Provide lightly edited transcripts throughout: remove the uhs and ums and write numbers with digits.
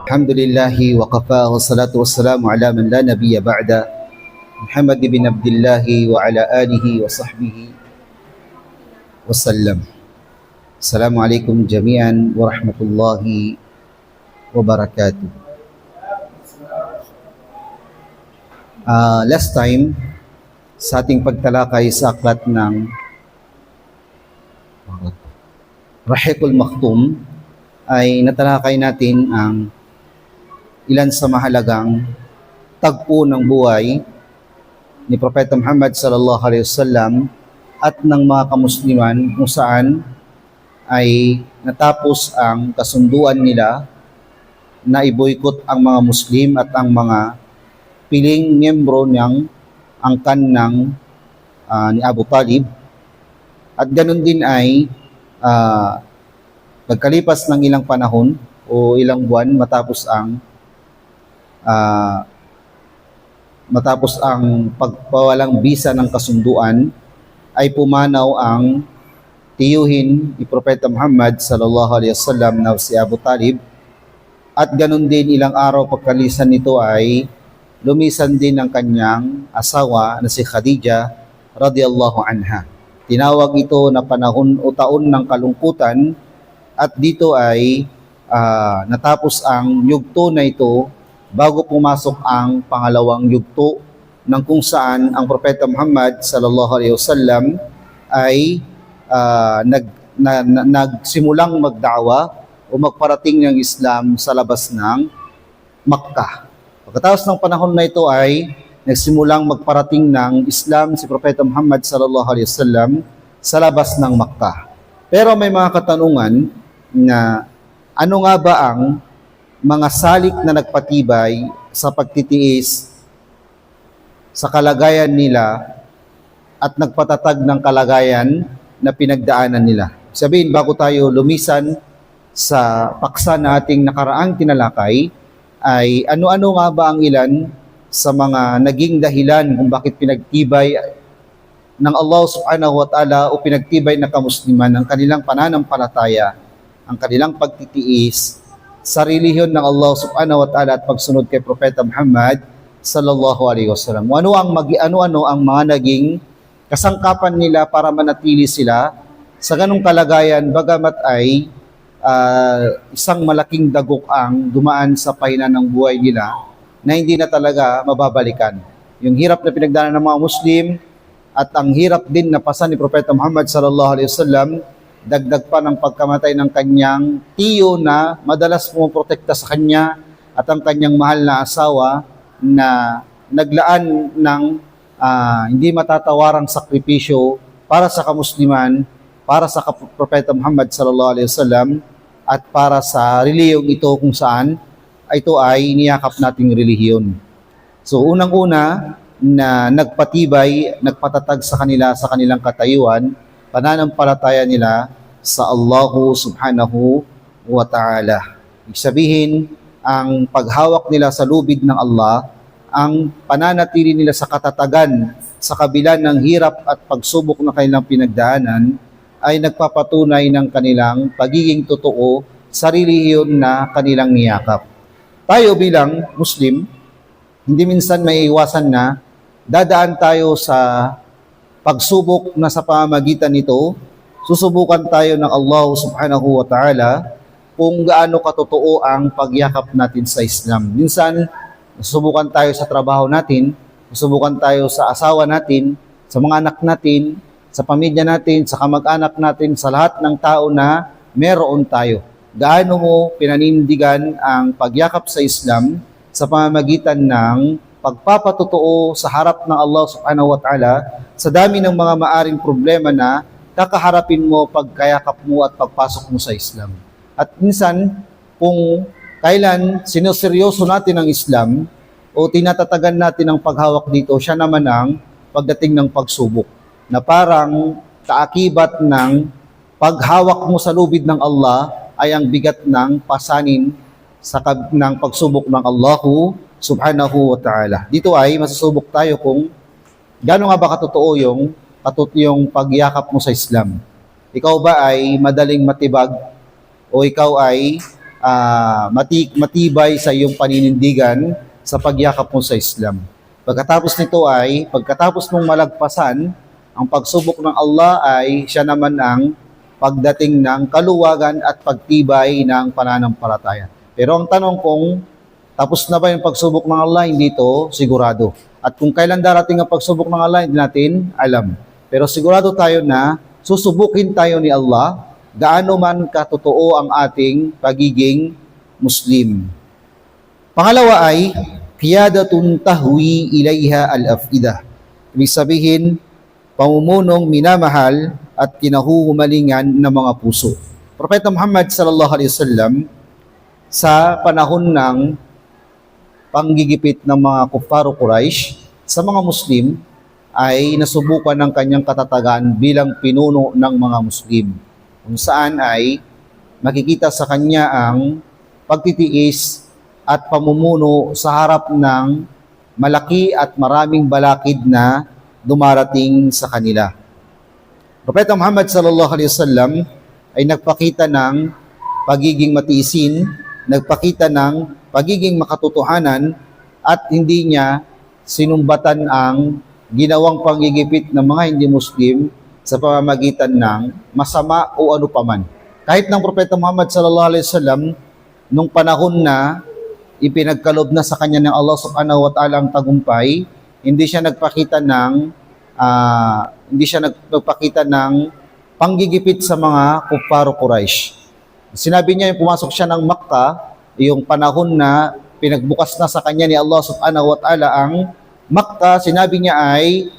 Alhamdulillahi wa kafa wa salatu wassalamu ala man la nabiyya ba'da Muhammad bin Abdillahi wa ala alihi wa sahbihi wa sallam. Assalamualaikum jami'an wa rahmatullahi wa barakatuh. Last time, sa ating pagtalakay sa aklat ng Rahiqul Maktum, ay natalakay natin ang ilan sa mahalagang tagpo ng buhay ni Propeta Muhammad sallallahu alaihi wasallam at ng mga kamusliman kung saan ay natapos ang kasunduan nila na i-boycott ang mga Muslim at ang mga piling miyembro ng angkan ng ni Abu Talib. At ganun din ay pagkalipas ng ilang panahon o ilang buwan matapos ang pagpawalang bisa ng kasunduan, ay pumanaw ang tiyuhin ni Propeta Muhammad sallallahu alaihi wasallam na si Abu Talib. At ganun din ilang araw pagkalisan nito ay lumisan din ang kanyang asawa na si Khadija radhiyallahu anha. Tinawag ito na panahon o taon ng kalungkutan, at dito ay natapos ang yugto na ito bago pumasok ang pangalawang yugto ng kung saan ang Propeta Muhammad sallallahu alaihi wasallam ay nagsimulang magdawa o magparating ng Islam sa labas ng Makkah. Pagkatapos ng panahon na ito ay nagsimulang magparating ng Islam si Propeta Muhammad sallallahu alaihi wasallam sa labas ng Makkah. Pero may mga katanungan na ano nga ba ang mga salik na nagpatibay sa pagtitiis sa kalagayan nila at nagpatatag ng kalagayan na pinagdaanan nila. Sabihin, bago tayo lumisan sa paksa na ating nakaraang tinalakay, ay ano-ano nga ba ang ilan sa mga naging dahilan kung bakit pinagtibay ng Allah subhanahu wa ta'ala o pinagtibay na kamusliman ang kanilang pananampalataya, ang kanilang pagtitiis sa relihiyon ng Allah subhanahu wa ta'ala at pagsunod kay Propeta Muhammad sallallahu alaihi wasallam. Ano-ano ang mga naging kasangkapan nila para manatili sila sa ganung kalagayan, bagamat ay isang malaking dagok ang dumaan sa pahina ng buhay nila na hindi na talaga mababalikan. Yung hirap na pinagdaanan ng mga Muslim at ang hirap din na pasan ni Propeta Muhammad sallallahu alaihi wasallam, dagdag pa ng pagkamatay ng kanyang tiyo na madalas pumoprotekta sa kanya at ang kanyang mahal na asawa na naglaan ng hindi matatawarang sakripisyo para sa kamusliman, para sa Propeta Muhammad sallallahu alaihi wasallam at para sa relihiyong ito kung saan ito ay niyakap nating relihiyon. So unang-una na nagpatibay, nagpatatag sa kanila sa kanilang katayuan, pananampalataya nila sa Allah subhanahu wa ta'ala. Ibig sabihin, ang paghawak nila sa lubid ng Allah, ang pananatili nila sa katatagan sa kabila ng hirap at pagsubok na kanilang pinagdaanan, ay nagpapatunay ng kanilang pagiging totoo sa relihiyon na kanilang niyakap. Tayo bilang Muslim, hindi minsan may iwasan na dadaan tayo sa pagsubok na sa pamamagitan nito, susubukan tayo ng Allah subhanahu wa ta'ala kung gaano katotoo ang pagyakap natin sa Islam. Minsan, susubukan tayo sa trabaho natin, susubukan tayo sa asawa natin, sa mga anak natin, sa pamilya natin, sa kamag-anak natin, sa lahat ng tao na meron tayo. Gaano mo pinanindigan ang pagyakap sa Islam sa pamamagitan ng pagpapatotoo sa harap ng Allah subhanahu wa ta'ala sa dami ng mga maaring problema na kakaharapin mo pagkayakap mo at pagpasok mo sa Islam. At minsan, kung kailan sinuseryoso natin ang Islam o tinatatagan natin ang paghawak dito, siya naman ang pagdating ng pagsubok, na parang kaakibat ng paghawak mo sa lubid ng Allah ay ang bigat ng pasanin ng pagsubok ng Allah subhanahu wa ta'ala. Dito ay masusubok tayo kung gaano nga ba katotoo yung pagyakap mo sa Islam. Ikaw ba ay madaling matibag o ikaw ay matibay sa iyong paninindigan sa pagyakap mo sa Islam. Pagkatapos mong malagpasan ang pagsubok ng Allah, ay siya naman ang pagdating ng kaluwagan at pagtibay ng pananampalataya. Pero ang tanong kung tapos na ba yung pagsubok ng Allah, hindi ito sigurado. At kung kailan darating ang pagsubok ng Allah, hindi natin alam. Pero sigurado tayo na susubukin tayo ni Allah, gaano man katotoo ang ating pagiging Muslim. Pangalawa ay, qiyadatun tahwi ilayha al-afidah. Ibig sabihin, pamumunong minamahal at kinahuhumalingan ng mga puso. Propeta Muhammad sallallahu alaihi wasallam, sa panahon ng panggigipit ng mga kuffaro Quraysh sa mga Muslim, ay nasubukan ng kanyang katatagan bilang pinuno ng mga Muslim, kung saan ay makikita sa kanya ang pagtitiis at pamumuno sa harap ng malaki at maraming balakid na dumarating sa kanila. Propeta Muhammad sallallahu alaihi wasallam ay nagpakita ng pagiging matiisin, nagpakita ng pagiging makatotohanan, at hindi niya sinumbatan ang ginawang panggigipit ng mga hindi Muslim sa pamamagitan ng masama o ano paman. Kahit ng Propeta Muhammad sallallahu alaihi wasallam, nung panahon na ipinagkalob na sa kanya ng Allah subhanahu wa ta'ala ang tagumpay, hindi siya nagpakita ng panggigipit sa mga kuffaro Quraysh. Sinabi niya yung pumasok siya ng Makkah, yung panahon na pinagbukas na sa kanya ni Allah subhanahu wa ta'ala ang Makkah, sinabi niya ay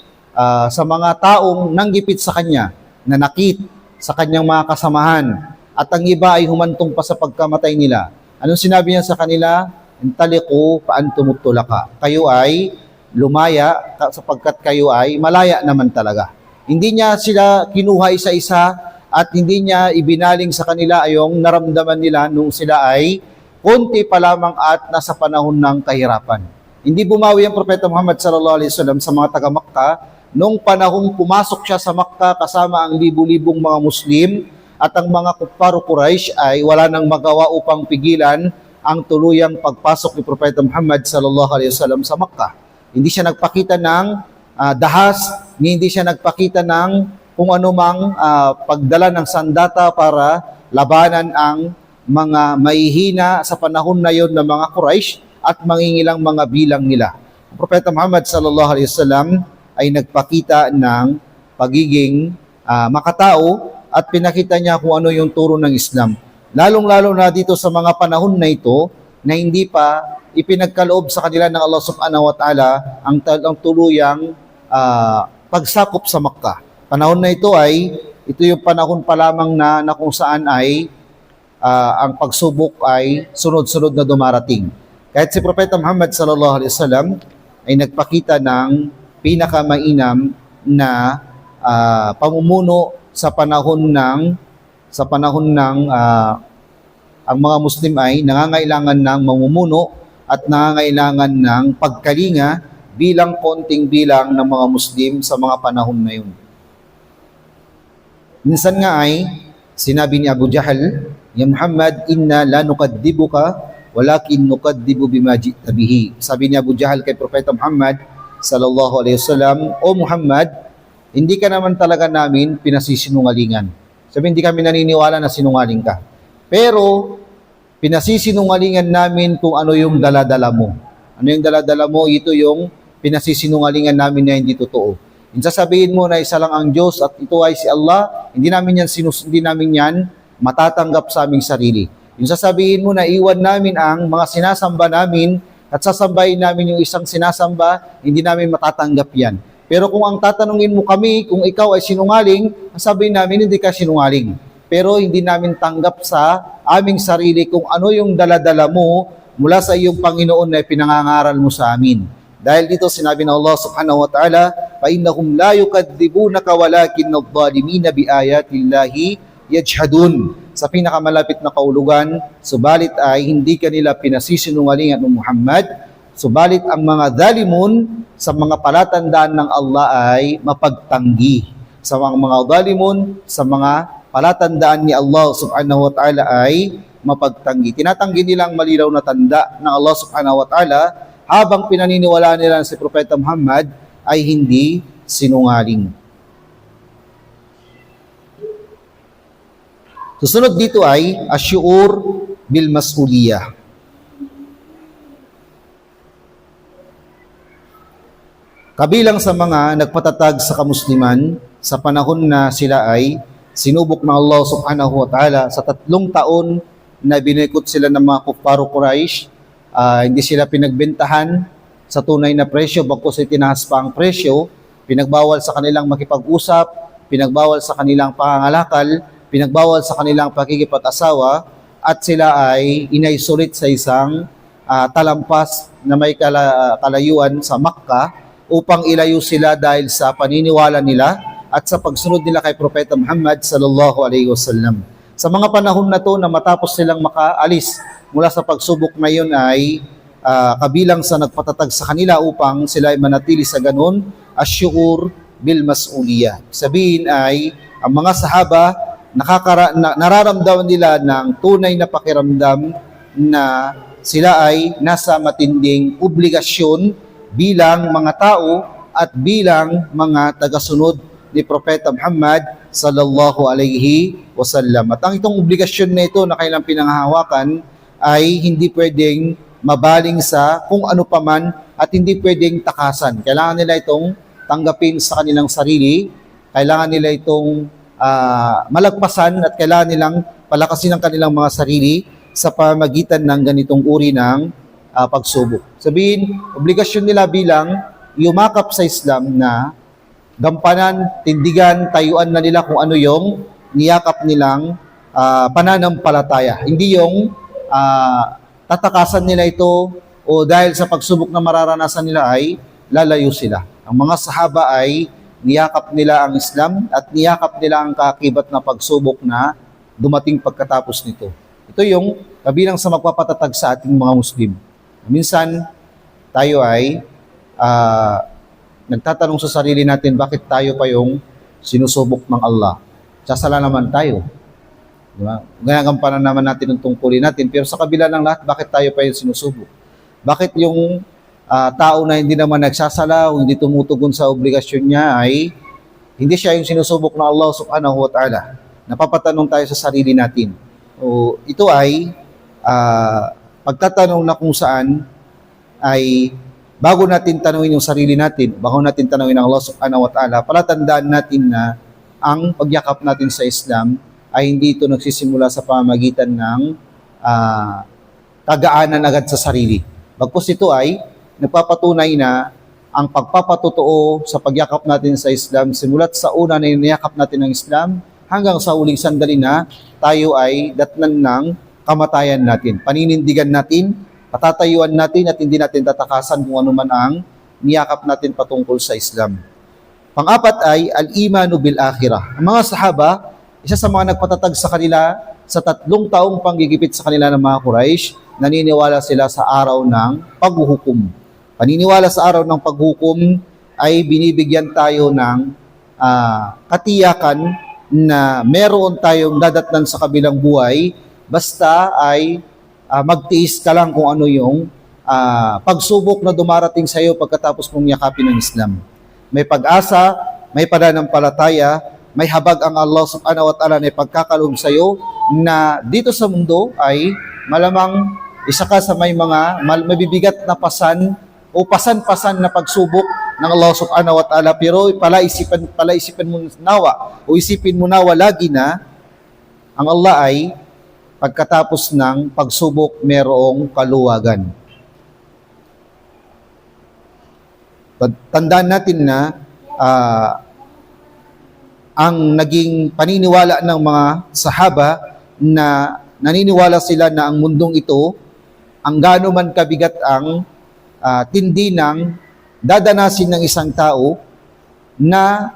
sa mga taong nanggipit sa kanya, nanakit sa kanyang mga kasamahan, at ang iba ay humantong pa sa pagkamatay nila. Anong sinabi niya sa kanila? Intaliqu fa antumut tulaqa. Kayo ay lumaya sapagkat kayo ay malaya naman talaga. Hindi niya sila kinuha isa-isa at hindi niya ibinaling sa kanila yung naramdaman nila nung sila ay konti pa lamang at nasa panahon ng kahirapan. Hindi bumawi ang Propeta Muhammad sallallahu alaihi wasallam sa mga taga-Makkah nung panahong pumasok siya sa Makkah kasama ang libu-libong mga Muslim, at ang mga kuffaro Quraysh ay wala nang magawa upang pigilan ang tuluyang pagpasok ni Propeta Muhammad sallallahu alaihi wasallam sa Makkah. Hindi siya nagpakita ng dahas, hindi siya nagpakita ng kung anumang pagdala ng sandata para labanan ang mga mahihina sa panahon na yon ng mga Quraysh at mangingilang mga bilang nila. Ang Propeta Muhammad sallallahu alaihi wasallam ay nagpakita ng pagiging makatao at pinakita niya kung ano yung turo ng Islam. Lalong-lalo na dito sa mga panahon na ito na hindi pa ipinagkaloob sa kanila ng Allah subhanahu wa ta'ala ang tuluyang pagsakop sa Makkah. Panahon na ito yung panahon pa lamang na kung saan ay ang pagsubok ay sunod-sunod na dumarating. Kahit si Propeta Muhammad sallallahu alaihi wasallam ay nagpakita ng pinakamainam na pamumuno sa panahon ng ang mga Muslim ay nangangailangan ng mamumuno at nangangailangan ng pagkalinga bilang konting bilang ng mga Muslim sa mga panahon na yun. Minsan nga ay sinabi ni Abu Jahl, "Ya Muhammad, inna la nukaddibuka walakin nukaddibu bima ji'ta bihi." Sabi ni Abu Jahl kay Propeta Muhammad sallallahu alaihi wasallam, "O Muhammad, hindi ka naman talaga namin pinasisinungalingan." Sabi, hindi kami naniniwala na sinungaling ka. Pero pinasisinungalingan namin kung ano yung daladala mo. Ano yung daladala mo? Ito yung pinasisinungalingan namin na hindi totoo. Yung sasabihin mo na isa lang ang Diyos at ito ay si Allah, hindi namin yan matatanggap sa aming sarili. Yung sasabihin mo na iwan namin ang mga sinasamba namin at sasambahin namin yung isang sinasamba, hindi namin matatanggap yan. Pero kung ang tatanungin mo kami kung ikaw ay sinungaling, sabihin namin hindi ka sinungaling. Pero hindi namin tanggap sa aming sarili kung ano yung daladala mo mula sa iyong Panginoon na pinangangaral mo sa amin. Dahil dito sinabi ng Allah subhanahu wa ta'ala, فَإِنَّهُمْ لَا يُكَذِّبُونَكَ وَلَكِنَّ الظَّالِمِينَ بِآيَاتِ اللَّهِ يَجْحَدُونَ. Sa pinakamalapit na kaulugan, subalit ay hindi kanila pinasisinungalingan ng Muhammad, subalit ang mga zalimun sa mga palatandaan ng Allah ay mapagtanggi. Sa mga zalimun, sa mga palatandaan ni Allah subhanahu wa ta'ala ay mapagtanggi. Tinatanggi nilang malinaw na tanda ng Allah subhanahu wa ta'ala habang pinaniniwalaan nila si Propeta Muhammad ay hindi sinungaling. Susunod dito ay asyuur bil mas'uliyah. Kabilang sa mga nagpatatag sa kamusliman sa panahon na sila ay sinubok ng Allah subhanahu wa ta'ala sa 3 taon na binikot sila ng mga kuffaro Quraysh, hindi sila pinagbentahan sa tunay na presyo, bagkus ay tinaas pa ang presyo, pinagbawal sa kanilang makipag-usap, pinagbawal sa kanilang pangangalakal, pinagbawal sa kanilang pakikipag-asawa, at sila ay inaisolate sa isang talampas na may kalayuan sa Makkah upang ilayo sila dahil sa paniniwala nila at sa pagsunod nila kay Propeta Muhammad sallallahu alaihi wasallam. Sa mga panahon na to na matapos silang makaalis mula sa pagsubok na yun ay kabilang sa nagpatatag sa kanila upang sila ay manatili sa ganun, asyuur bil mas'uliyah. Sabihin ay ang mga sahaba nararamdaman nila ng tunay na pakiramdam na sila ay nasa matinding obligasyon bilang mga tao at bilang mga tagasunod ni Propeta Muhammad sallallahu alaihi wasallam. At ang itong obligasyon na ito na kailang pinanghahawakan ay hindi pwedeng mabaling sa kung ano paman at hindi pwedeng takasan. Kailangan nila itong tanggapin sa kanilang sarili, kailangan nila itong malagpasan at kailangan nilang palakasin ang kanilang mga sarili sa pamagitan ng ganitong uri ng pagsubok. Sabihin, obligasyon nila bilang yumakap sa Islam na gampanan, tindigan, tayuan na nila kung ano yung niyakap nilang pananampalataya. Hindi yung tatakasan nila ito o dahil sa pagsubok na mararanasan nila ay lalayo sila. Ang mga sahaba ay niyakap nila ang Islam at niyakap nila ang kaakibat na pagsubok na dumating pagkatapos nito. Ito yung kabilang sa magpapatatag sa ating mga Muslim. Minsan, tayo ay nagtatanong sa sarili natin, bakit tayo pa yung sinusubok ng Allah? Sasala naman tayo. Diba? Ginagampanan naman natin ang tungkulin natin, pero sa kabila ng lahat, bakit tayo pa yung sinusubok? Bakit yung tao na hindi naman nagsasala o hindi tumutugon sa obligasyon niya ay hindi siya yung sinusubok ng Allah subhanahu wa ta'ala? Napapatanong tayo sa sarili natin. O, ito ay pagtatanong na kung saan ay bago natin tanungin yung sarili natin, bago natin tanungin ang Allah subhanahu wa ta'ala, palatandaan natin na ang pagyakap natin sa Islam ay hindi ito nagsisimula sa pamamagitan ng kagaanan agad sa sarili. Bagkus ito ay nagpapatunay na ang pagpapatotoo sa pagyakap natin sa Islam, simulat sa una na iniyakap natin ng Islam, hanggang sa uling sandali na tayo ay datnan ng kamatayan natin. Paninindigan natin, patatayuan natin at hindi natin tatakasan kung ano man ang niyakap natin patungkol sa Islam. Pang-apat ay al-imanu bil akhirah. Ang mga sahaba, isa sa mga nagpatatag sa kanila sa 3 taong panggigipit sa kanila ng mga Quraysh, naniniwala sila sa araw ng paghuhukom. Paniniwala sa araw ng paghukom ay binibigyan tayo ng katiyakan na meron tayong dadatnan sa kabilang buhay, basta ay magtiis ka lang kung ano yung pagsubok na dumarating sa iyo pagkatapos mong yakapin ng Islam. May pag-asa, may pananampalataya, may habag ang Allah subhanahu wa ta'ala na ipagkakaloob sa iyo na dito sa mundo ay malamang isa ka sa may mga mabibigat na pasan o pasan-pasan na pagsubok ng Allah subhanahu wa ta'ala, pero palaisipan mo nawa o isipin mo nawa lagi na ang Allah ay pagkatapos ng pagsubok merong kaluwagan. Tandaan natin na ang naging paniniwala ng mga sahaba na naniniwala sila na ang mundong ito, ang gaano man kabigat ang tindi ng dadanasin ng isang tao na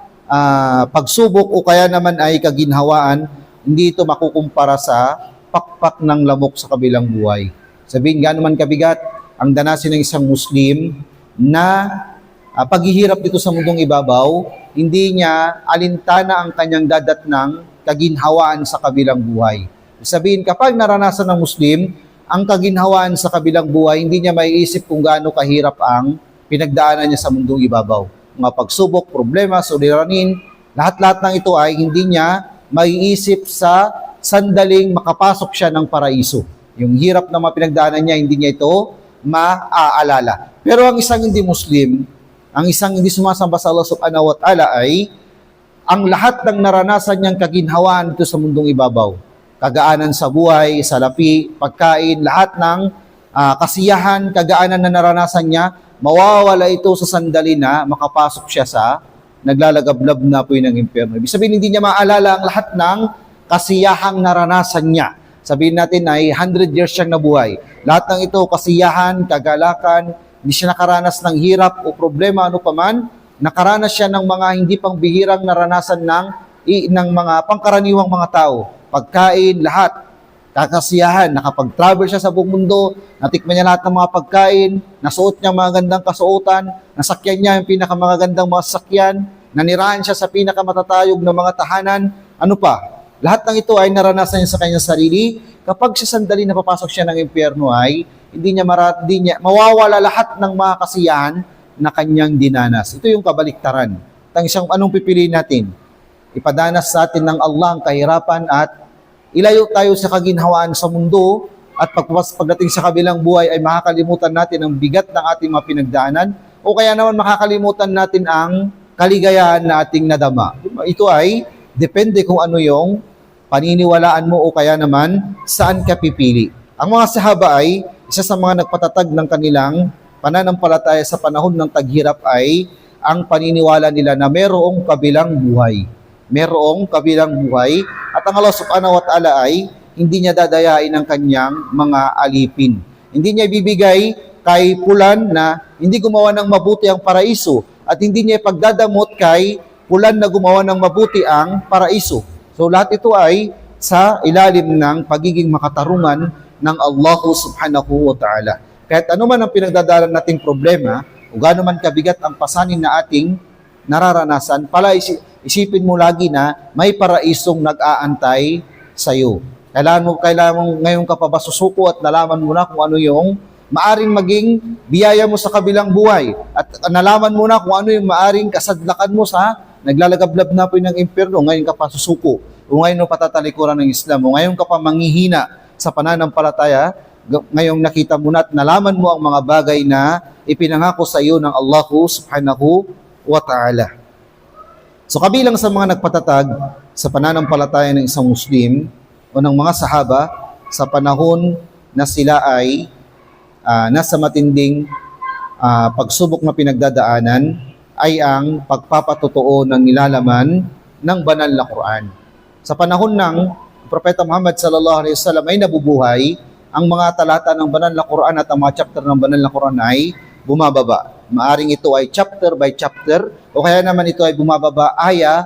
pagsubok o kaya naman ay kaginhawaan, hindi ito makukumpara sa pakpak ng lamok sa kabilang buhay. Sabihin, gaano man kabigat ang danasin ng isang Muslim na paghihirap dito sa mundong ibabaw, hindi niya alintana ang kanyang dadatnang kaginhawaan sa kabilang buhay. Sabihin, kapag naranasan ng Muslim ang kaginhawaan sa kabilang buhay, hindi niya maiisip kung gaano kahirap ang pinagdaanan niya sa mundong ibabaw. Mga pagsubok, problema, suliranin, lahat-lahat ng ito ay hindi niya maiisip sa sandaling makapasok siya ng paraiso. Yung hirap na mga pinagdaanan niya, hindi niya ito maaalala. Pero ang isang hindi Muslim, ang isang hindi sumasamba sa Allah subhanahu wa ta'ala ay ang lahat ng naranasan niyang kaginhawaan dito sa mundong ibabaw, kagaanan sa buhay, salapi, pagkain, lahat ng kasiyahan, kagaanan na naranasan niya, mawawala ito sa sandali na makapasok siya sa naglalagablab na apoy ng impyerno. Ibig sabihin, hindi niya maalala ang lahat ng kasiyahang naranasan niya. Sabihin natin ay 100 years siyang nabuhay. Lahat ng ito, kasiyahan, kagalakan, hindi siya nakaranas ng hirap o problema, ano paman, nakaranas siya ng mga hindi pang bihirang naranasan ng mga pangkaraniwang mga tao. Pagkain, lahat, kakasiyahan, nakapag-travel siya sa buong mundo, natikman niya lahat ng mga pagkain, nasuot niya mga gandang kasuotan, nasakyan niya yung pinakamagandang mga sasakyan, nanirahan siya sa pinakamatatayog na mga tahanan, ano pa? Lahat ng ito ay naranasan niya sa kanyang sarili. Kapag sa sandali na papasok siya ng impyerno ay hindi niya mawawala lahat ng mga kasiyahan na kanyang dinanas. Ito yung kabaliktaran. Anong pipiliin natin? Ipadanas sa atin ng Allah ang kahirapan at ilayo tayo sa kaginhawaan sa mundo at pagdating sa kabilang buhay ay makakalimutan natin ang bigat ng ating mga pinagdaanan o kaya naman makakalimutan natin ang kaligayahan na ating nadama. Ito ay depende kung ano yung paniniwalaan mo o kaya naman saan ka pipili. Ang mga sahaba ay isa sa mga nagpatatag ng kanilang pananampalataya sa panahon ng taghirap ay ang paniniwala nila na merong kabilang buhay. Merong kabilang buhay at ang Allah subhanahu wa ta'ala ay hindi niya dadayain ang kanyang mga alipin. Hindi niya bibigay kay Pulan na hindi gumawa ng mabuti ang paraiso at hindi niya pagdadamot kay Pulan na gumawa ng mabuti ang paraiso. So lahat ito ay sa ilalim ng pagiging makatarungan ng Allah subhanahu wa ta'ala. Kahit ano man ang pinagdadalan nating problema o gaano man kabigat ang pasanin na ating nararanasan, isipin mo lagi na may paraisong nag-aantay sa iyo. Kailangan mo ngayon ka pa ba susuko at nalaman mo na kung ano yung maaring maging biyaya mo sa kabilang buhay at nalaman mo na kung ano yung maaring kasadlakan mo sa naglalagablab na po ng impyerno. Ngayon ka pa susuko o ngayon pa tatalikuran ng Islam o ngayon ka pa manghihina sa pananampalataya, ngayong nakita mo na at nalaman mo ang mga bagay na ipinangako sa iyo ng Allah subhanahu wa ta'ala. So kabilang sa mga nagpatatag sa pananampalataya ng isang Muslim o ng mga sahaba sa panahon na sila ay nasa matinding pagsubok na pinagdadaanan ay ang pagpapatotoo ng nilalaman ng banal na Quran. Sa panahon ng Propeta Muhammad sallallahu alaihi wasallam ay nabubuhay, ang mga talata ng banal na Quran at ang mga chapter ng banal na Quran ay bumababa. Maaring ito ay chapter by chapter o kaya naman ito ay bumababa aya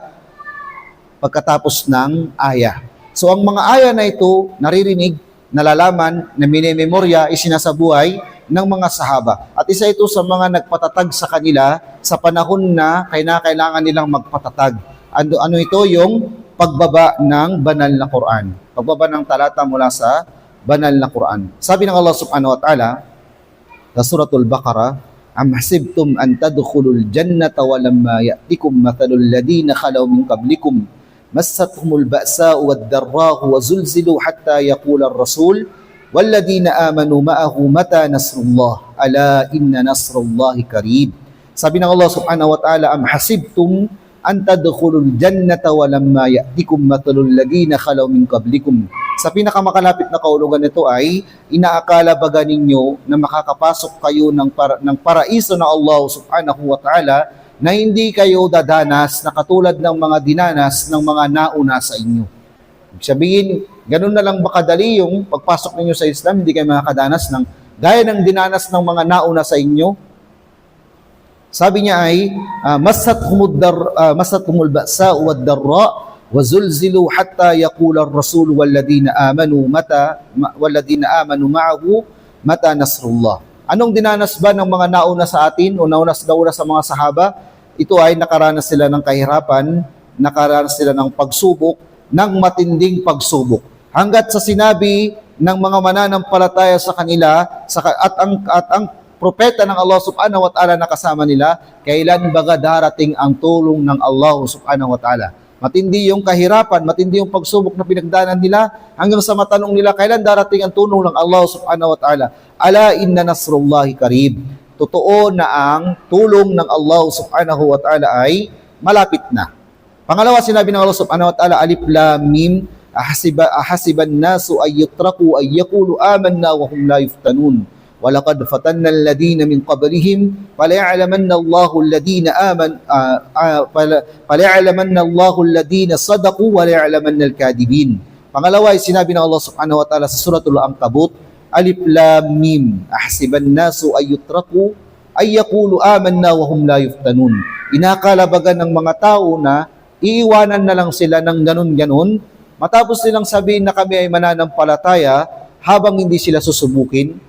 pagkatapos ng aya. So ang mga aya na ito naririnig, nalalaman, na minememorya, isinasabuhay ng mga sahaba. At isa ito sa mga nagpatatag sa kanila sa panahon na kailangan nilang magpatatag. Ano ito? Yung pagbaba ng banal na Quran. Pagbaba ng talata mula sa banal na Quran. Sabi ng Allah subhanahu wa ta'ala sa suratul Baqarah, am hasibtum an tadkhulul jannata wa lamma ya'tikum mathalul ladina khalaw min qablikum massathumul ba'sa'u wad-dharra'u wa zulzilu hatta yaqula ar-rasul walladina amanu ma'ahu mata nasrullah ala inna nasrullahi qarib. Sabi ng Allah subhanahu wa ta'ala, am hasibtum an tadkhulul jannata wa lamma ya'tikum mathalul ladina khalaw min qablikum. Sa pinakamakalapit na kaulugan nito ay inaakala ba ninyo na makakapasok kayo ng paraiso na Allah subhanahu wa ta'ala na hindi kayo dadanas na katulad ng mga dinanas ng mga nauna sa inyo. Ibig sabihin, ganun na lang ba kadali yung pagpasok ninyo sa Islam, hindi kayo makakadanas ng gaya ng dinanas ng mga nauna sa inyo? Sabi niya ay masathumul ba'sa wad-dharra wa zulzilu hatta yaqula ar-rasul walladina amanu ma'ahu mata nasrullah. Anong dinanas ba ng mga nauna sa atin o nauna sa mga sahaba? Ito ay nakaranas sila ng kahirapan, nakaranas sila ng pagsubok, ng matinding pagsubok. Hanggat sa sinabi ng mga mananampalataya sa kanila at ang propeta ng Allah subhanahu wa ta'ala na kasama nila, kailan baga darating ang tulong ng Allah subhanahu wa ta'ala. Matindi yung kahirapan, matindi yung pagsubok na pinagdaanan nila, hanggang sa matanong nila, kailan darating ang tulong ng Allah subhanahu wa ta'ala. Ala inna nasrullahi karib. Totoo na ang tulong ng Allah subhanahu wa ta'ala ay malapit na. Pangalawa, sinabi ng Allah subhanahu wa ta'ala, alif lam mim, ahasiban nasu ay yutraku ay yakulu amanna wa hum la yuftanun. وَلَقَدْ فَتَنَّا الَّذِينَ مِنْ قَبْلِهِمْ فَلَيَعْلَمَنَّ اللَّهُ الَّذِينَ صَدَقُوا وَلَيَعْلَمَنَّ الْكَاذِبِينَ. Pangalawa ay sinabi ng Allah subhanahu wa ta'ala sa suratul Ankabut, alif lam mim, ahasiban nasu ay yutraku ay yakulu amanna wa hum la yuftanun. Inakalabagan ng mga tao na iiwanan na lang sila ng ganun-ganun, matapos nilang sabihin na kami ay mananampalataya habang hindi sila susubukin.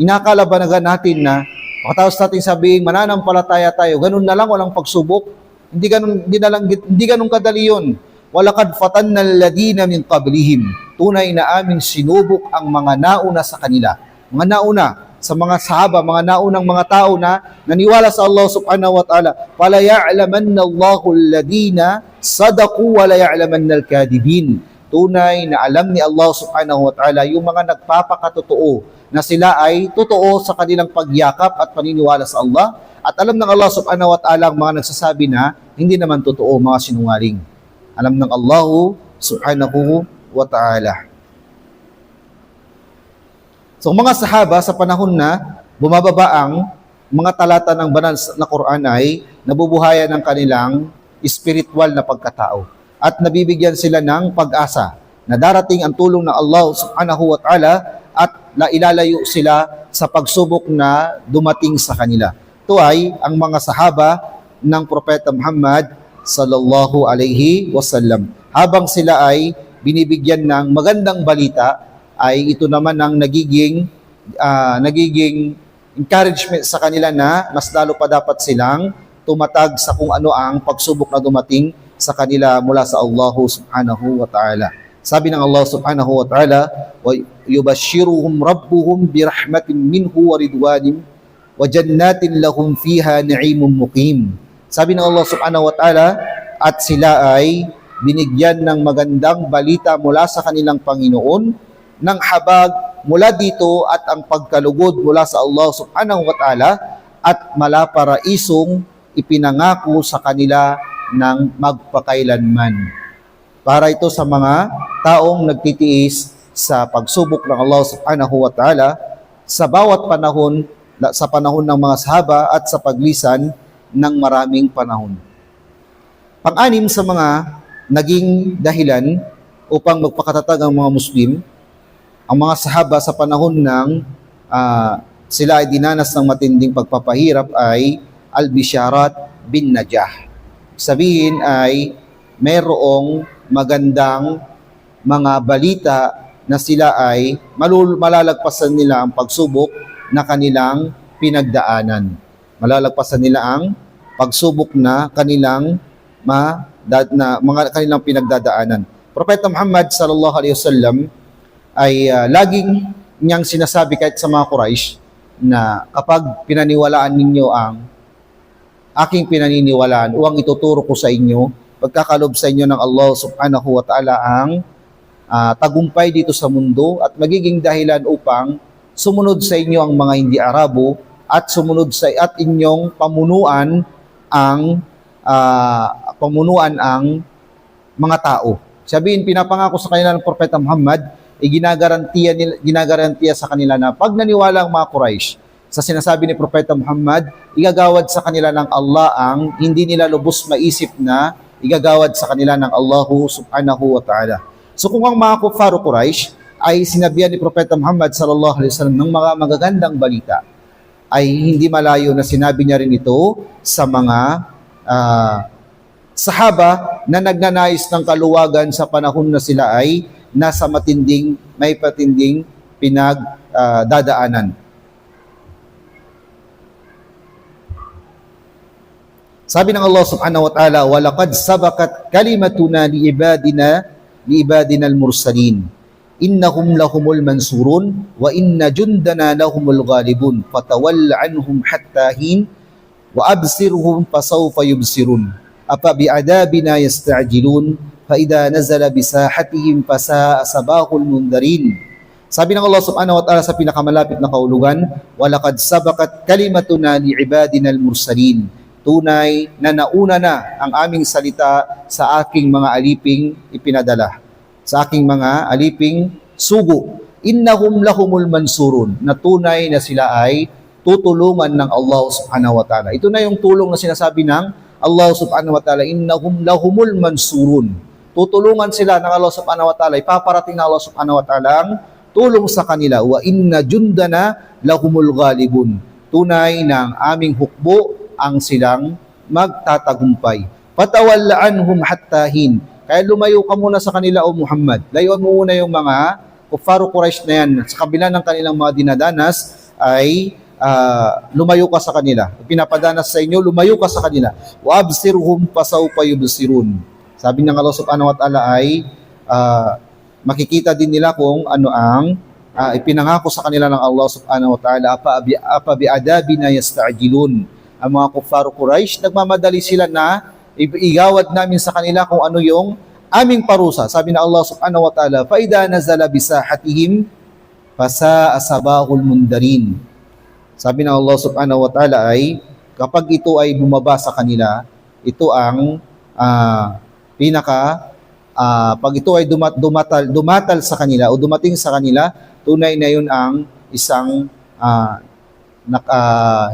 Inakalabagan natin na matapos natin sabihin mananampalataya tayo, ganun na lang, walang pagsubok. Hindi ganun kadali yun. Walaqad fatanna alladhina min qablihim. Tunay na amin sinubok ang mga nauna sa kanila. Mga nauna sa mga sahaba, mga naunang mga tao na naniwala sa Allah subhanahu wa ta'ala. Fala ya'lamanna Allahu alladhina sadaqu wa la ya'lamanna al-kadhibin. Tunay na alam ni Allah subhanahu wa ta'ala yung mga nagpapakatotoo na sila ay totoo sa kanilang pagyakap at paniniwala sa Allah, at alam ng Allah subhanahu wa ta'ala ang mga nagsasabi na hindi naman totoo, mga sinungaling. Alam ng Allah subhanahu wa ta'ala. So mga sahaba sa panahon na bumababa ang mga talata ng banal na Quran ay nabubuhayan ng kanilang spiritual na pagkatao at nabibigyan sila ng pag-asa na darating ang tulong ng Allah subhanahu wa ta'ala at ilalayo sila sa pagsubok na dumating sa kanila. Ito ay ang mga sahaba ng Propeta Muhammad sallallahu alaihi wasallam. Habang sila ay binibigyan ng magandang balita, ay ito naman ang nagiging encouragement sa kanila na mas lalo pa dapat silang tumatag sa kung ano ang pagsubok na dumating sa kanila mula sa Allah subhanahu wa ta'ala. Sabi ng Allah subhanahu wa ta'ala, wa yubashshiruhum rabbuhum birahmatin minhu wa ridwanin wa jannatin lahum fiha na'imun muqim. Sabi ng Allah subhanahu wa ta'ala, at sila ay binigyan ng magandang balita mula sa kanilang Panginoon, ng habag mula dito at ang pagkalugod mula sa Allah subhanahu wa ta'ala, at malaparaisong ipinangako sa kanila ng magpakailanman. Para ito sa mga taong nagtitiis sa pagsubok ng Allah subhanahu wa ta'ala sa bawat panahon, sa panahon ng mga sahaba at sa paglisan ng maraming panahon. Pang-anim sa mga naging dahilan upang magpakatatag ang mga Muslim, ang mga sahaba sa panahon ng sila ay dinanas ng matinding pagpapahirap ay al-Bisharat bin Najah. Sabihin ay mayroong magandang mga balita na sila ay malalagpasan nila ang pagsubok na kanilang pinagdaanan. Malalagpasan nila ang pagsubok na kanilang kanilang pinagdadaanan. Propeta Muhammad sallallahu alaihi wasallam ay laging niyang sinasabi kahit sa mga Quraysh na kapag pinaniwalaan ninyo ang aking pinaniniwalaan o ang ituturo ko sa inyo, pagkakalob sa inyo ng Allah subhanahu wa ta'ala ang tagumpay dito sa mundo at magiging dahilan upang sumunod sa inyo ang mga hindi Arabo at sumunod sa inyong pamunuan ang mga tao. Sabihin, pinapangako sa kanila ng Propeta Muhammad, ginagarantiya sa kanila na pag naniwala ang mga Quraysh sa sinasabi ni Propeta Muhammad, igagawad sa kanila ng Allah ang hindi nila lubos maisip na igagawad sa kanila ng Allah subhanahu wa ta'ala. So kung ang mga kuffar Quraysh ay sinabihan ni Propeta Muhammad sallallahu alaihi wasallam ng mga magagandang balita, ay hindi malayo na sinabi niya rin ito sa mga sahaba na nagnanais ng kaluwagan sa panahon na sila ay nasa may patinding pinagdadaanan. Sabi ng Allah subhanahu wa ta'ala, وَلَقَدْ سَبَقَتْ كَلِمَتُنَا لِعِبَادِنَا لعبادنا المرسلين إنهم لهم المنصورون وإن جندنا لهم الغالبون فتول عنهم حتى حين وأبصرهم فسوف يبصرون أفبعذابنا يستعجلون فإذا نزل بساحتهم فساء صباح المنذرين. Sabi ng Allah subhanahu wa ta'ala sa pinakamalapit na kaulugan, وَلَقَدْ سَبَقَتْ كَلِمَتُنَا لِعِبَادِنَا الْمُرْسَلِينَ. Tunay na nauna na ang aming salita sa aking mga aliping ipinadala, sa aking mga aliping sugo. Innahum lahumul mansurun, na tunay na sila ay tutulungan ng Allah subhanahu wa ta'ala. Ito na yung tulong na sinasabi ng Allah subhanahu wa ta'ala, innahum lahumul mansurun. Tutulungan sila ng Allah subhanahu wa ta'ala, ipaparating ng Allah subhanahu wa ta'ala ang tulong sa kanila. Wa inna jundana lahumul ghalibun. Tunay na ang aming hukbo ang silang magtatagumpay. Patawalla anhum hatta hin. Kaya lumayo ka muna sa kanila, O Muhammad. Layuan mo muna yung mga kuffaro Quraysh na yan. Sa kabila ng kanilang mga dinadanas ay lumayo ka sa kanila. Pinapadanas sa inyo, lumayo ka sa kanila. Wa absirhum fasawfa yubsirun. Sabi ng Allah subhanahu wa ta'ala ay makikita din nila kung ano ang ipinangako sa kanila ng Allah subhanahu wa ta'ala. Apa bi'adabina yasta'jilun. Ang mga kuffaro Quraysh, nagmamadali sila na igawad namin sa kanila kung ano yung aming parusa. Sabi ng Allah subhanahu wa ta'ala, فَإِذَا نَزَلَ بِسَاحَتِهِمْ فَسَاءَ صَبَاحُ الْمُنْذَرِينَ. Sabi ng Allah subhanahu wa ta'ala ay, kapag ito ay bumaba sa kanila, ito ang pag ito ay dumatal sa kanila o dumating sa kanila, tunay na yun ang isang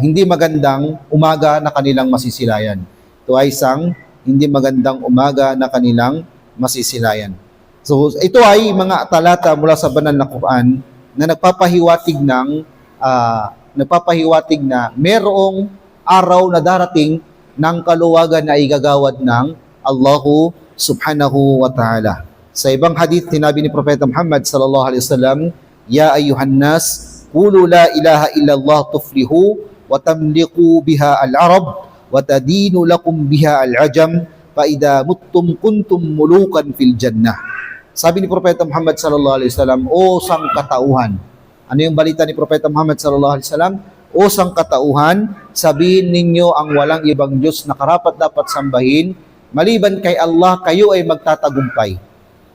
hindi magandang umaga na kanilang masisilayan. Ito ay isang hindi magandang umaga na kanilang masisilayan. So ito ay mga talata mula sa banal na Quran na nagpapahiwatig na merong araw na darating ng kaluwagan na igagawad ng Allahu subhanahu wa ta'ala. Sa ibang hadith, tinabi ni Propeta Muhammad sallallahu alaihi wasallam, Ya ayyuhan nas, qulu la ilaha illallah tuflihu wa tamliku biha al-arab wa tadinu lakum biha al-ajam fa idha muttum kuntum mulukan fil jannah. Sabi ni Propeta Muhammad sallallahu alaihi wasallam, O sangkatauhan. Ano yung balita ni Propeta Muhammad sallallahu alaihi wasallam? O sangkatauhan, sabihin ninyo ang walang ibang Diyos na karapat dapat sambahin maliban kay Allah, kayo ay magtatagumpay.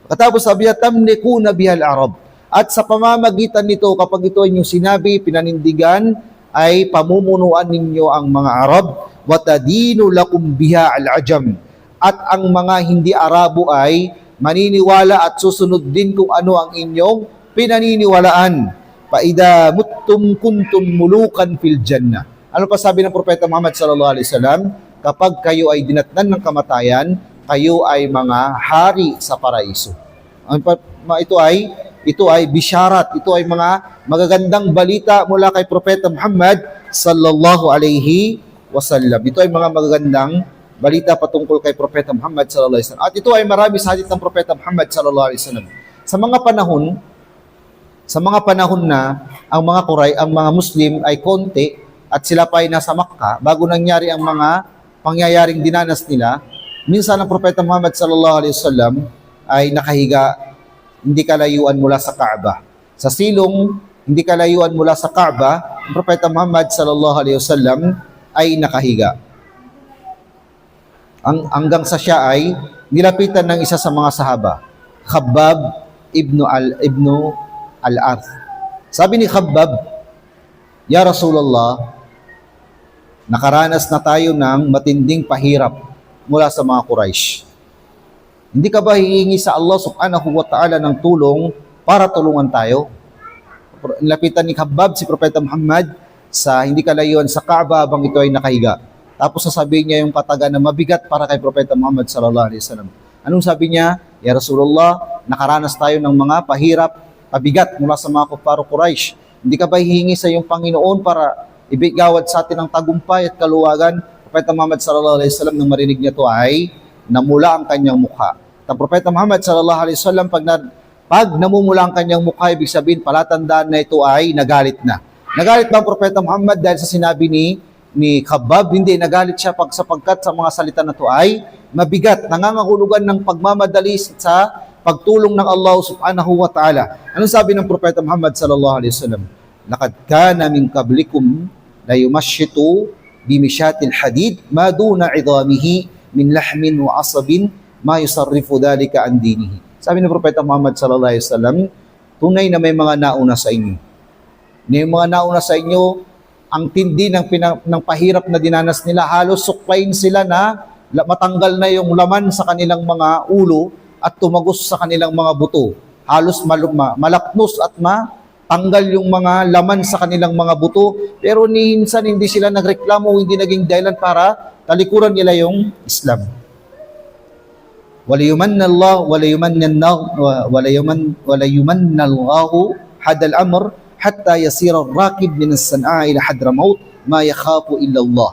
Katapos sabi niya, tamlikuna bihal arab. At sa pamamagitan nito, kapag ito ay inyong sinabi, pinanindigan, ay pamumunuan ninyo ang mga Arab, watadinu lakum biha al-ajam. At ang mga hindi Arabo ay maniniwala at susunod din kung ano ang inyong pinaniniwalaan. Paida muttum kuntum mulukan fil jannah. Ano pa sabi ng Propeta Muhammad sallallahu alaihi wasallam? Kapag kayo ay dinatnan ng kamatayan, kayo ay mga hari sa paraiso. Ito ay bisharat, ito ay mga magagandang balita mula kay Propeta Muhammad sallallahu alaihi wasallam. Ito ay mga magagandang balita patungkol kay Propeta Muhammad sallallahu alaihi wasallam. At ito ay marami sa hadith ng Propeta Muhammad sallallahu alaihi wasallam. Sa mga panahon na ang mga Muslim ay konti at sila pa ay nasa Makkah bago nangyari ang mga pangyayaring dinanas nila, minsan ang Propeta Muhammad sallallahu alaihi wasallam ay nakahiga, hindi kalayuan mula sa Kaaba. Sa silong, hindi kalayuan mula sa Kaaba, ang Propeta Muhammad sallallahu alaihi wasallam ay nakahiga. Hanggang sa siya ay nilapitan ng isa sa mga sahaba, Khabbab ibn al-Arth. Sabi ni Khabbab, Ya Rasulullah, nakaranas na tayo ng matinding pahirap mula sa mga Quraysh. Hindi ka ba hihingi sa Allah subhanahu wa ta'ala ng tulong para tulungan tayo? Nilapitan ni Khabbab si Propeta Muhammad sa hindi kalayuan sa Kaaba habang ito ay nakahiga. Tapos sasabihin niya yung kataga na mabigat para kay Propeta Muhammad sallallahu alaihi wasallam. Anong sabi niya? Ya Rasulullah, nakaranas tayo ng mga pahirap, pabigat mula sa mga kuffaro Quraysh. Hindi ka ba hihingi sa iyong Panginoon para ibigawad sa atin ang tagumpay at kaluwagan? Propeta Muhammad sallallahu alaihi wasallam nang marinig niya to ay namula ang kanyang mukha. Ang Propeta Muhammad sallallahu alaihi wasallam pag namumula ang kanyang mukha, ibig sabihin palatandaan na ito ay nagalit na. Nagalit ba ang Propeta Muhammad dahil sa sinabi ni Khabbab? Hindi, nagalit siya sapagkat sa mga salita na to ay mabigat, nangangahulugan ng pagmamadali sa pagtulong ng Allah subhanahu wa ta'ala. Anong sabi ng Propeta Muhammad sallallahu alaihi wasallam? Laqad kana min qablikum la yumashitu bimishatil hadid ma duna idamihi min lahmin wa asabin ma yusarrifu dhalika an dinihi. Sabi ng Propeta Muhammad sallallahu alaihi wasallam, tunay na may mga nauna sa inyo. May mga nauna sa inyo, ang tindi ng pahirap na dinanas nila, halos suklayin sila na matanggal na yung laman sa kanilang mga ulo at tumagos sa kanilang mga buto. Halos malapnos at matanggal yung mga laman sa kanilang mga buto. Pero minsan hindi sila nagreklamo, hindi naging dahilan para talikuran nila yung Islam. وَلَيُمَنَّ اللَّهُ حَدَ الْأَمْرِ حَتَّى يَصِيرَ الرَّاكِبُ مِنَ الصَّنْعَاءِ إِلَى حَضْرَمَوْتٍ مَا يَخَافُ إِلَّا اللَّهُ.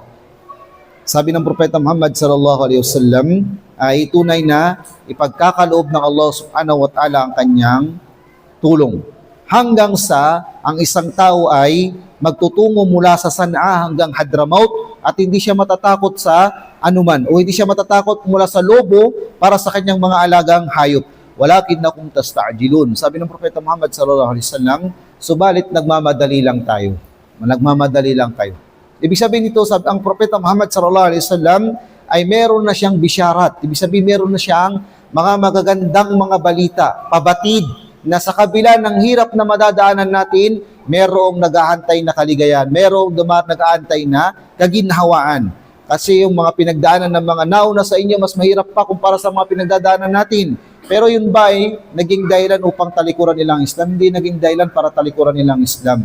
Sabi ng Propeta Muhammad sallallahu alaihi wasallam, ay tunay na ipagkakaloob ng Allah subhanahu wa ta'ala ang kanyang tulong. Hanggang sa ang isang tao ay magtutungo mula sa Sanaa hanggang Hadramaut at hindi siya matatakot sa anuman o hindi siya matatakot mula sa lobo para sa kanyang mga alagang hayop. Walakinnakum tasta'jilun. Sabi ng Propeta Muhammad sallallahu alaihi wasallam, subalit nagmamadali lang tayo. Nagmamadali lang kayo. Ibig sabihin nito, ang Propeta Muhammad sallallahu alaihi wasallam ay meron na siyang bisyarat. Ibig sabihin meron na siyang mga magagandang mga balita, pabatid na sa kabila ng hirap na madadaanan natin, merong nag-aantay na kaligayahan, merong nag-aantay na kaginhawaan. Kasi yung mga pinagdaanan ng mga nauna sa inyo, mas mahirap pa kumpara sa mga pinagdadaanan natin. Pero yun ba ay naging dahilan upang talikuran nilang Islam? Hindi naging dahilan para talikuran nilang Islam.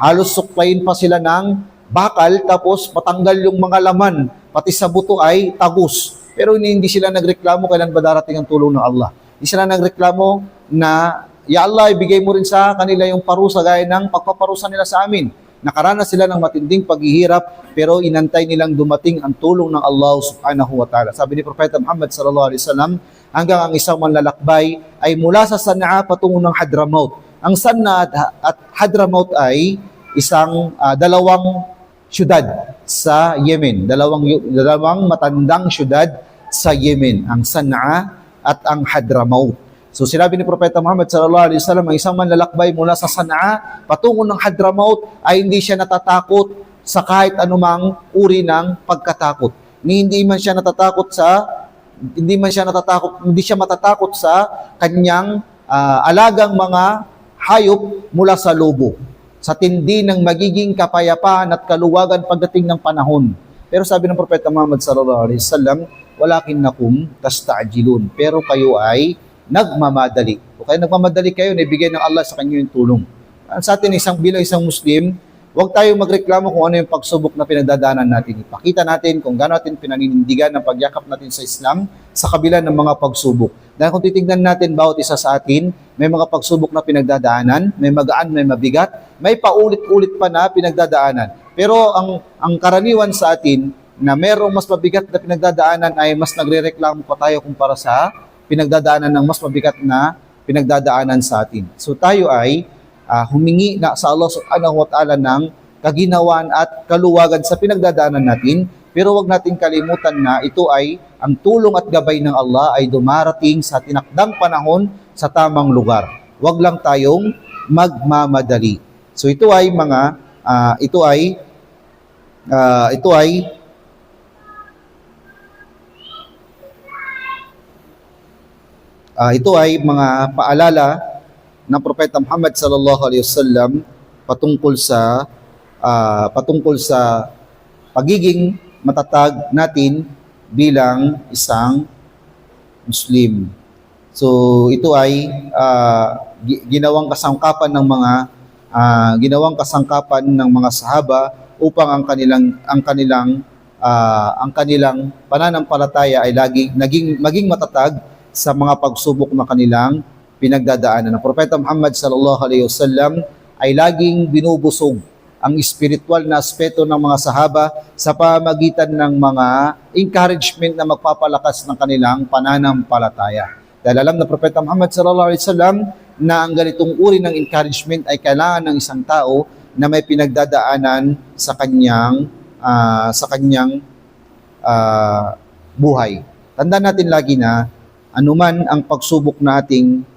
Halos suklayin pa sila ng bakal, tapos matanggal yung mga laman, pati sa buto ay tagus. Pero hindi sila nagreklamo kailan ba darating ang tulong ng Allah. Hindi sila nagreklamo na, Ya Allah, ibigay mo rin sa kanila yung parusa gaya ng pagpaparusa nila sa amin. Nakaranas sila ng matinding paghihirap, pero inantay nilang dumating ang tulong ng Allah subhanahu wa ta'ala. Sabi ni Propeta Muhammad sallallahu alaihi wasallam, hanggang ang isang manlalakbay ay mula sa Sanaa patungo ng Hadramaut. Ang Sanaa at Hadramaut ay dalawang syudad sa Yemen. Dalawang matandang syudad sa Yemen, ang Sanaa at ang Hadramaut. So sinabi ni Propeta Muhammad sallallahu alaihi wasallam, ang isang manlalakbay mula sa Sanaa patungo ng Hadramaut ay hindi siya natatakot sa kahit anumang uri ng pagkatakot. Hindi siya matatakot sa kanyang alagang mga hayop mula sa lobo, sa tindi ng magiging kapayapaan at kaluwagan pagdating ng panahon. Pero sabi ng Propeta Muhammad sallallahu alaihi wasallam, walakinnakum tasta'jilun, pero kayo ay nagmamadali. O kaya nagmamadali kayo, naibigay ng Allah sa kanyo yung tulong. Sa atin, bilang isang Muslim, huwag tayo magreklamo kung ano yung pagsubok na pinagdadaanan natin. Ipakita natin kung gaano natin pinaninindigan ng pagyakap natin sa Islam sa kabila ng mga pagsubok. Dahil kung titignan natin bawat isa sa atin, may mga pagsubok na pinagdadaanan, may magaan, may mabigat, may paulit-ulit pa na pinagdadaanan. Pero ang karaniwan sa atin na merong mas mabigat na pinagdadaanan ay mas nagrereklamo pa tayo kumpara sa pinagdadaanan ng mas mabigat na pinagdadaanan sa atin. So tayo ay humingi na sa Allah subhanahu wa ta'ala ng kaginhawaan at kaluwagan sa pinagdadaanan natin, pero wag nating kalimutan na ito ay ang tulong at gabay ng Allah ay dumarating sa tinakdang panahon sa tamang lugar. Wag lang tayong magmamadali. So ito ay mga paalala ng Propeta Muhammad sallallahu alaihi wasallam patungkol sa pagiging matatag natin bilang isang Muslim. So ito ay ginawang kasangkapan ng mga sahaba upang ang kanilang pananampalataya ay maging matatag sa mga pagsubok na kanilang pinagdadaanan. Ang Propeta Muhammad sallallahu alaihi wasallam ay laging binubusog ang spiritual na aspeto ng mga sahaba sa pamamagitan ng mga encouragement na magpapalakas ng kanilang pananampalataya. Dahil alam na Propeta Muhammad sallallahu alaihi wasallam na ang ganitong uri ng encouragement ay kailangan ng isang tao na may pinagdadaanan sa kanyang buhay. Tandaan natin lagi na anuman ang pagsubok na ating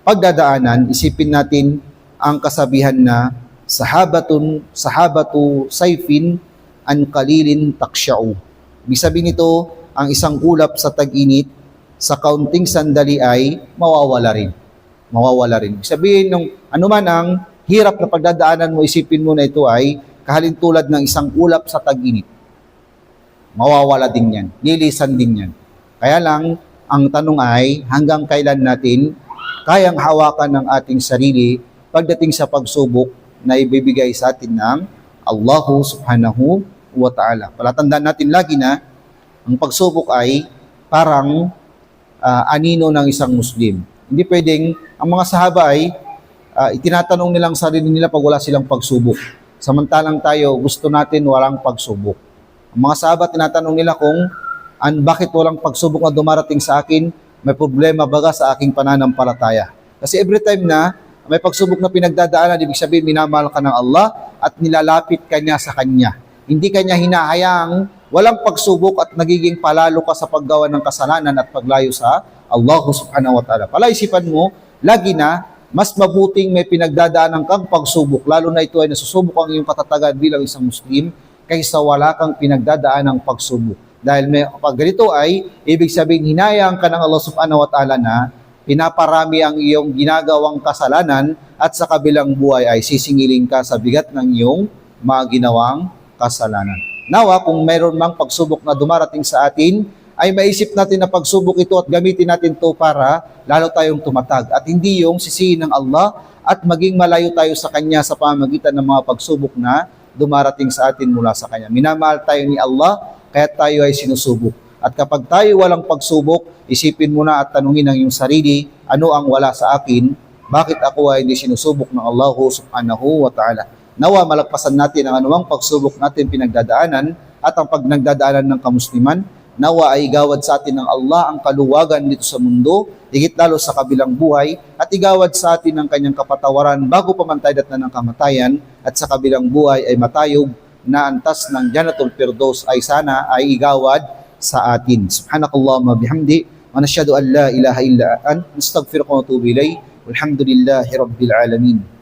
pagdadaanan, isipin natin ang kasabihan na sahabatu sayfin an qalilin taksya'u. Ibig sabihin nito, ang isang ulap sa tag-init, sa kaunting sandali ay mawawala rin. Mawawala rin. Ibig sabihin, nung anuman ang hirap na pagdadaanan mo, isipin mo na ito ay kahalintulad ng isang ulap sa tag-init. Mawawala din yan. Lilisan din yan. Kaya lang, ang tanong ay, hanggang kailan natin kayang hawakan ng ating sarili pagdating sa pagsubok na ibibigay sa atin ng Allah subhanahu wa ta'ala. Palatandaan natin lagi na ang pagsubok ay parang anino ng isang Muslim. Hindi pwedeng, ang mga sahaba ay itinatanong nilang sarili nila pag wala silang pagsubok. Samantalang tayo, gusto natin walang pagsubok. Ang mga sahaba, tinatanong nila kung bakit walang pagsubok na dumarating sa akin, may problema baga sa aking pananampalataya. Kasi every time na may pagsubok na pinagdadaanan, ibig sabihin minamahal ka ng Allah at nilalapit ka niya sa Kanya. Hindi ka niya hinahayaang walang pagsubok at nagiging palalo ka sa paggawa ng kasalanan at paglayo sa Allah subhanahu wa ta'ala. Palaisipan mo, lagi na, mas mabuting may pinagdadaanan kang pagsubok, lalo na ito ay nasusubok ang iyong katatagan bilang isang Muslim, kaysa wala kang pinagdadaanan ng pagsubok. Dahil pag ganito ay, ibig sabihin, hinayang ka ng Allah subhanahu wa ta'ala na pinaparami ang iyong ginagawang kasalanan at sa kabilang buhay ay sisingilin ka sa bigat ng iyong mga ginawang kasalanan. Nawa, kung mayroon mang pagsubok na dumarating sa atin, ay maisip natin na pagsubok ito at gamitin natin ito para lalo tayong tumatag. At hindi yung sisihin ng Allah at maging malayo tayo sa Kanya sa pamamagitan ng mga pagsubok na dumarating sa atin mula sa Kanya. Minamahal tayo ni Allah, kaya tayo ay sinusubok. At kapag tayo walang pagsubok, isipin mo na at tanungin ang iyong sarili, ano ang wala sa akin? Bakit ako ay hindi sinusubok ng Allah subhanahu wa ta'ala? Nawa malagpasan natin ang anumang pagsubok natin pinagdadaanan at ang pagnagdadaanan ng kamusliman. Nawa ay igawad sa atin ng Allah ang kaluwagan dito sa mundo, higit lalo sa kabilang buhay, at igawad sa atin ang kanyang kapatawaran bago pa man tayo datnan ng kamatayan, at sa kabilang buhay ay matayog na antas ng Jannatul Firdaus ay sana ay igawad sa atin. Subhanakallahumma bihamdi, wa nashhadu an la ilaha illa anta, nastaghfiruka wa natubu ilayk. Walhamdulillahi rabbil alamin.